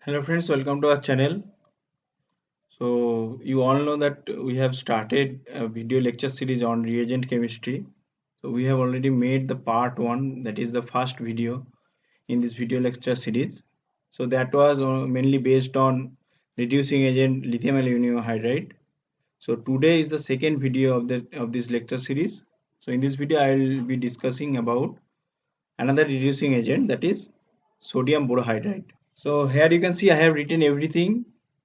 Hello friends, welcome to our channel. So you all know that we have started a video lecture series on reagent chemistry. So we have already made the part 1, that is the first video in this video lecture series. So that was mainly based on reducing agent lithium aluminum hydride. So today is the second video of this lecture series. So in this video I will be discussing about another reducing agent, that is sodium borohydride. So here you can see I have written everything.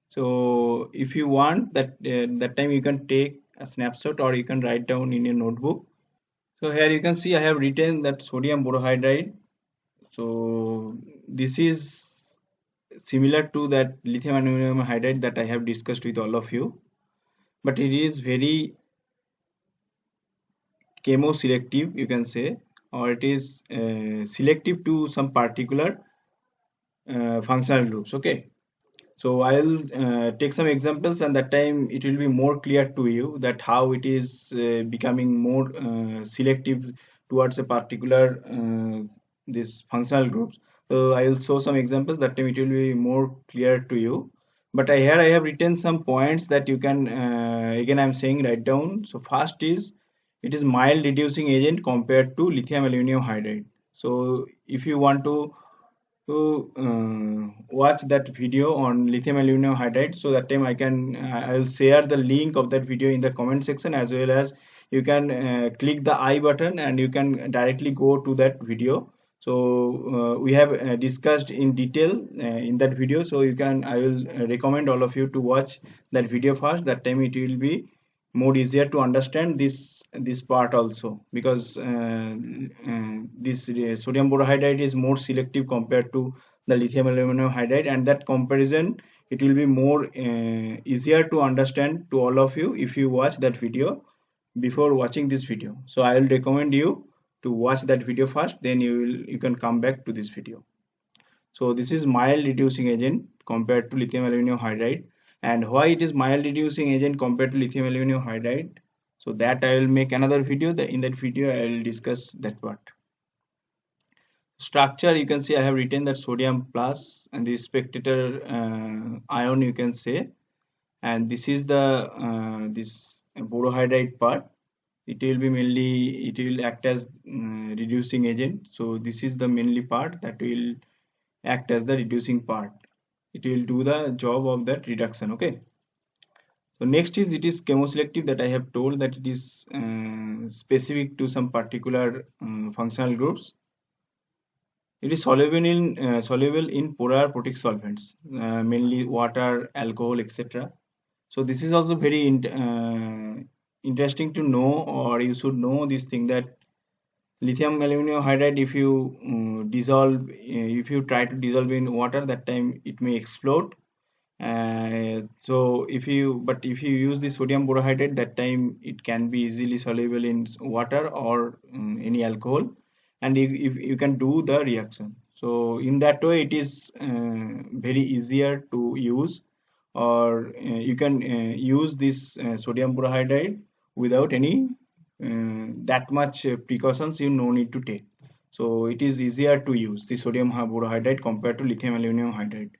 So if you want that time you can take a snapshot or you can write down in your notebook. So here you can see I have written that sodium borohydride. So this is similar to that lithium aluminum hydride that I have discussed with all of you, but it is very chemoselective, you can say, or it is selective to some particular functional groups. Okay. So I'll take some examples, and that time it will be more clear to you that how it is becoming more selective towards a particular this functional groups. So I'll show some examples, that time it will be more clear to you. But here I have written some points that you can again I'm saying write down. So first is it is mild reducing agent compared to lithium aluminum hydride. So if you want to watch that video on lithium aluminum hydride, so that time I'll share the link of that video in the comment section, as well as you can click the I button and you can directly go to that video. So we have discussed in detail in that video, so I will recommend all of you to watch that video first. That time it will be more easier to understand this part also, because this sodium borohydride is more selective compared to the lithium aluminum hydride, and that comparison it will be more easier to understand to all of you if you watch that video before watching this video. So I will recommend you to watch that video first, then you can come back to this video. So this is mild reducing agent compared to lithium aluminum hydride, and why it is mild reducing agent compared to lithium aluminum hydride, so that I will make another video. In that video I will discuss that part. Structure, you can see I have written that sodium plus and the spectator ion, you can say, and this is the this borohydride part. It will be mainly, it will act as reducing agent. So this is the mainly part that will act as the reducing part. It will do the job of that reduction. Okay. So next is it is chemoselective, that I have told that it is specific to some particular functional groups. It is soluble in polar protic solvents, mainly water, alcohol, etc. So this is also very interesting to know, or you should know this thing, that lithium aluminum hydride, if you if you try to dissolve in water, that time it may explode. So if you use the sodium borohydride, that time it can be easily soluble in water or any alcohol, and if you can do the reaction. So in that way it is very easier to use, or you can use this sodium borohydride without any that much precautions you no need to take. So it is easier to use the sodium borohydride compared to lithium aluminum hydride.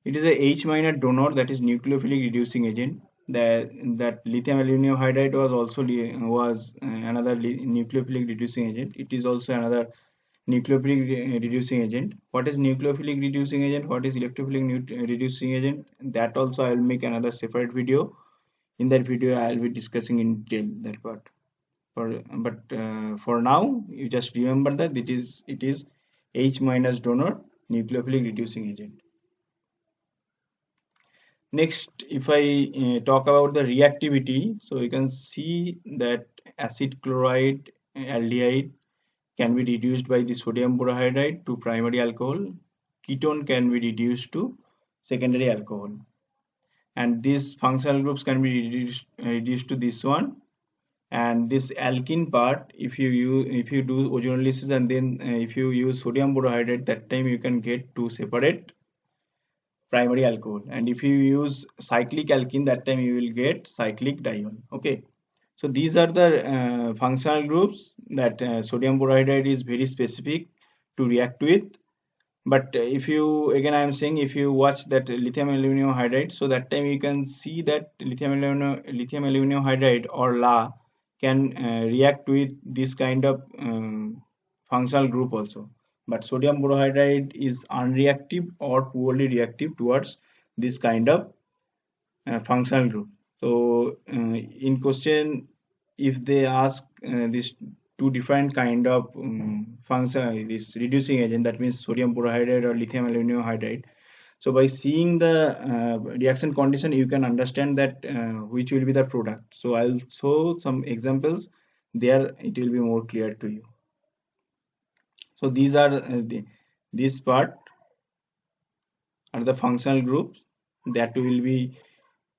It is a H minor donor, that is nucleophilic reducing agent. That lithium aluminum hydride was also was another nucleophilic reducing agent. It is also another nucleophilic reducing agent. What is nucleophilic reducing agent? What is electrophilic reducing agent? That also I will make another separate video. In that video, I will be discussing in detail that part. For now, you just remember that it is H minus donor nucleophilic reducing agent. Next, if I talk about the reactivity, so you can see that acid chloride aldehyde can be reduced by the sodium borohydride to primary alcohol. Ketone can be reduced to secondary alcohol, and these functional groups can be reduced to this one. And this alkene part, if you do ozonolysis and then if you use sodium borohydride, that time you can get two separate primary alcohol, and if you use cyclic alkene, that time you will get cyclic diol. Okay. So these are the functional groups that sodium borohydride is very specific to react with. But if you, again I am saying, if you watch that lithium aluminum hydride, so that time you can see that lithium aluminum hydride or La can react with this kind of functional group also. But sodium borohydride is unreactive or poorly reactive towards this kind of functional group. So in question, if they ask these two different kind of function, this reducing agent, that means sodium borohydride or lithium aluminum hydride. So by seeing the reaction condition, you can understand that which will be the product. So I'll show some examples there, it will be more clear to you. So these are this part are the functional groups that will be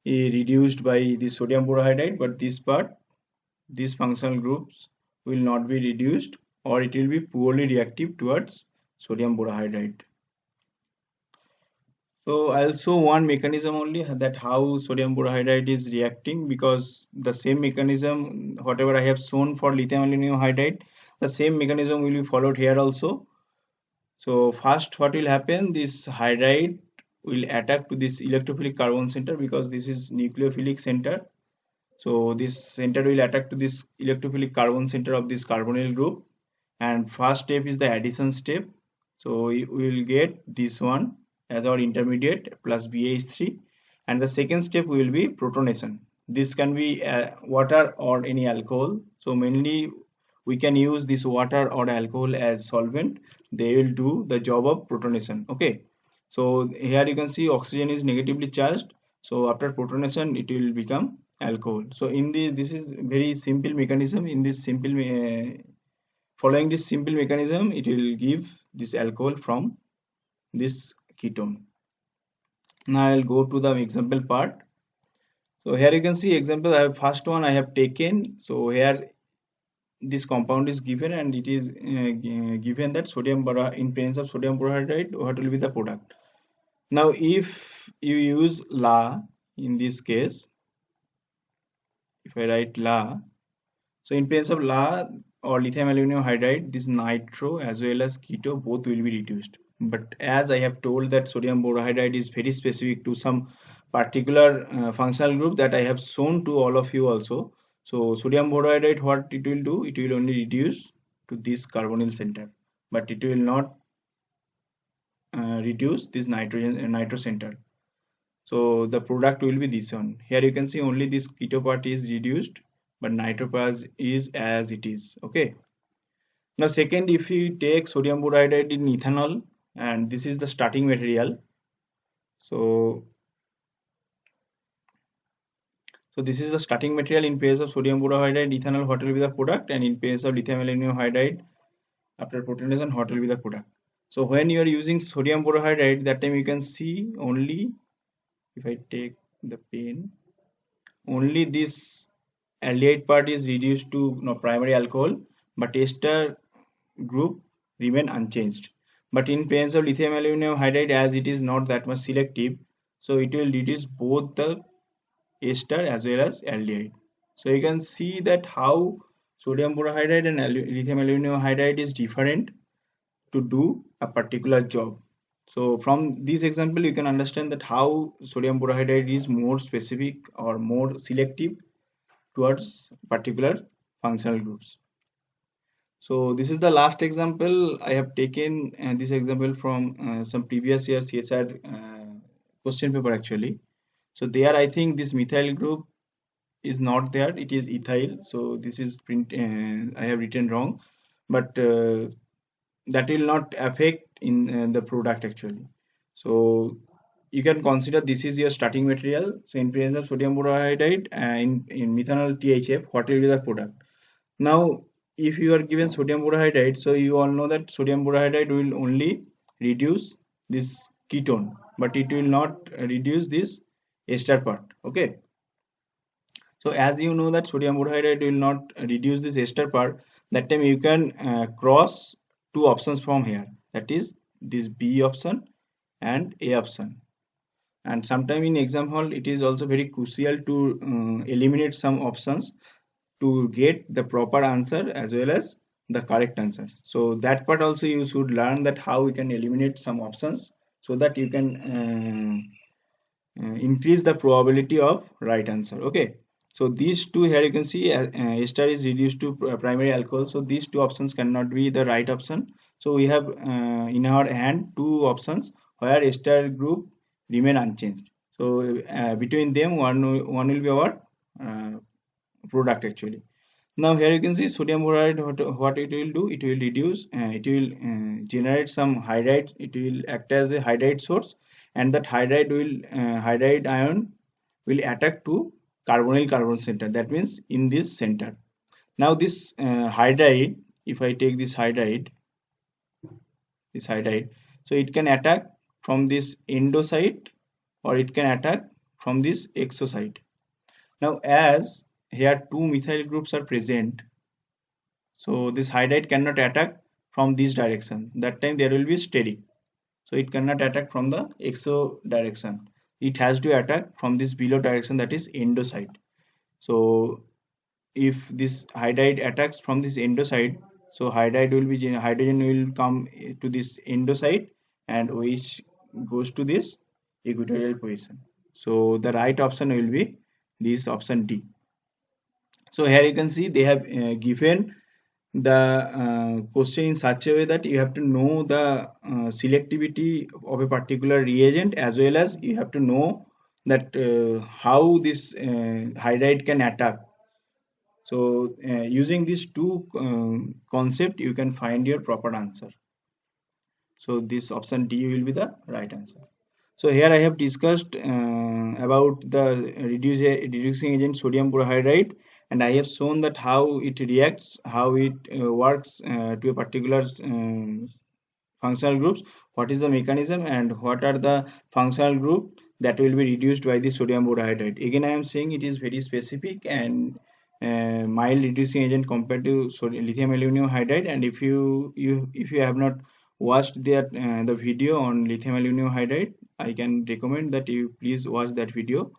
reduced by the sodium borohydride, but this part, these functional groups will not be reduced, or it will be poorly reactive towards sodium borohydride. So I'll show one mechanism only, that how sodium borohydride is reacting, because the same mechanism whatever I have shown for lithium aluminum hydride, the same mechanism will be followed here also. So first what will happen, this hydride will attack to this electrophilic carbon center, because this is nucleophilic center. So this center will attack to this electrophilic carbon center of this carbonyl group, and first step is the addition step. So we will get this one as our intermediate plus BH3, and the second step will be protonation. This can be water or any alcohol. So mainly we can use this water or alcohol as solvent. They will do the job of protonation. Okay, so here you can see oxygen is negatively charged, so after protonation it will become alcohol. So in this is very simple mechanism. In this simple following this simple mechanism, it will give this alcohol from this ketone. Now I'll go to the example part. So here you can see example. I have first one I have taken. So here this compound is given, and it is given that sodium in presence of sodium borohydride, what will be the product. Now if you use La in this case, if I write La, so in presence of La or lithium aluminum hydride, this nitro as well as keto both will be reduced. But as I have told that sodium borohydride is very specific to some particular functional group that I have shown to all of you also. So sodium borohydride, what it will do, it will only reduce to this carbonyl center, but it will not reduce this nitro center. So the product will be this one. Here you can see only this keto part is reduced, but nitro part is as it is. Okay. Now second, if you take sodium borohydride in ethanol, and this is the starting material. So this is the starting material. In case of sodium borohydride ethanol, what will be the product, and in case of lithium aluminum hydride after protonation, what will be the product. So when you are using sodium borohydride, that time you can see only, if I take the pen, only this aldehyde part is reduced to primary alcohol, but ester group remain unchanged. But in presence of lithium aluminum hydride, as it is not that much selective, so it will reduce both the ester as well as aldehyde. So you can see that how sodium borohydride and lithium aluminum hydride is different to do a particular job. So from this example, you can understand that how sodium borohydride is more specific or more selective towards particular functional groups. So this is the last example. I have taken this example from some previous year CSR question paper actually. So there I think this methyl group is not there, it is ethyl. So this is print I have written wrong, but that will not affect in the product actually. So you can consider this is your starting material. So in presence of sodium borohydride in methanol THF, what will be the product. Now if you are given sodium borohydride, so you all know that sodium borohydride will only reduce this ketone, but it will not reduce this ester part. Okay, so as you know that sodium borohydride will not reduce this ester part, that time you can cross two options from here, that is this B option and A option. And sometime in exam hall it is also very crucial to eliminate some options to get the proper answer as well as the correct answer. So that part also you should learn, that how we can eliminate some options so that you can increase the probability of right answer. Okay, so these two here you can see ester is reduced to primary alcohol, so these two options cannot be the right option. So we have in our hand two options where ester group remain unchanged. So between them one will be our uh, product actually. Now here you can see sodium borate, what it will do, it will reduce, it will generate some hydride, it will act as a hydride source, and that hydride ion will attack to carbonyl carbon center, that means in this center. Now this hydride, if I take this hydride, so it can attack from this endo site or it can attack from this exo site. Now as here two methyl groups are present, so this hydride cannot attack from this direction, that time there will be steric, so it cannot attack from the exo direction, it has to attack from this below direction, that is endo side. So if this hydride attacks from this endo side, so hydride will be hydrogen will come to this endo side and which goes to this equatorial position. So the right option will be this option D. So here you can see they have given the question in such a way that you have to know the selectivity of a particular reagent, as well as you have to know that how this hydride can attack. So using these two concept you can find your proper answer. So this option D will be the right answer. So here I have discussed about the reducing agent sodium borohydride, and I have shown that how it reacts, how it works to a particular functional groups, what is the mechanism, and what are the functional group that will be reduced by the sodium borohydride. Again, I am saying it is very specific and mild reducing agent compared to lithium aluminum hydride. And if you have not watched the video on lithium aluminum hydride, I can recommend that you please watch that video.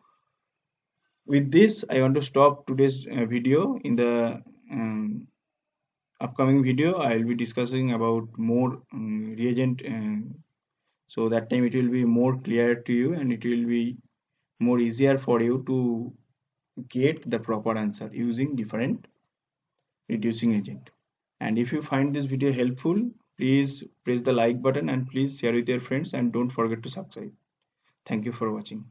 With this, I want to stop today's video. In the upcoming video, I will be discussing about more reagent, so that time it will be more clear to you and it will be more easier for you to get the proper answer using different reducing agent. And if you find this video helpful, please press the like button and please share with your friends and don't forget to subscribe. Thank you for watching.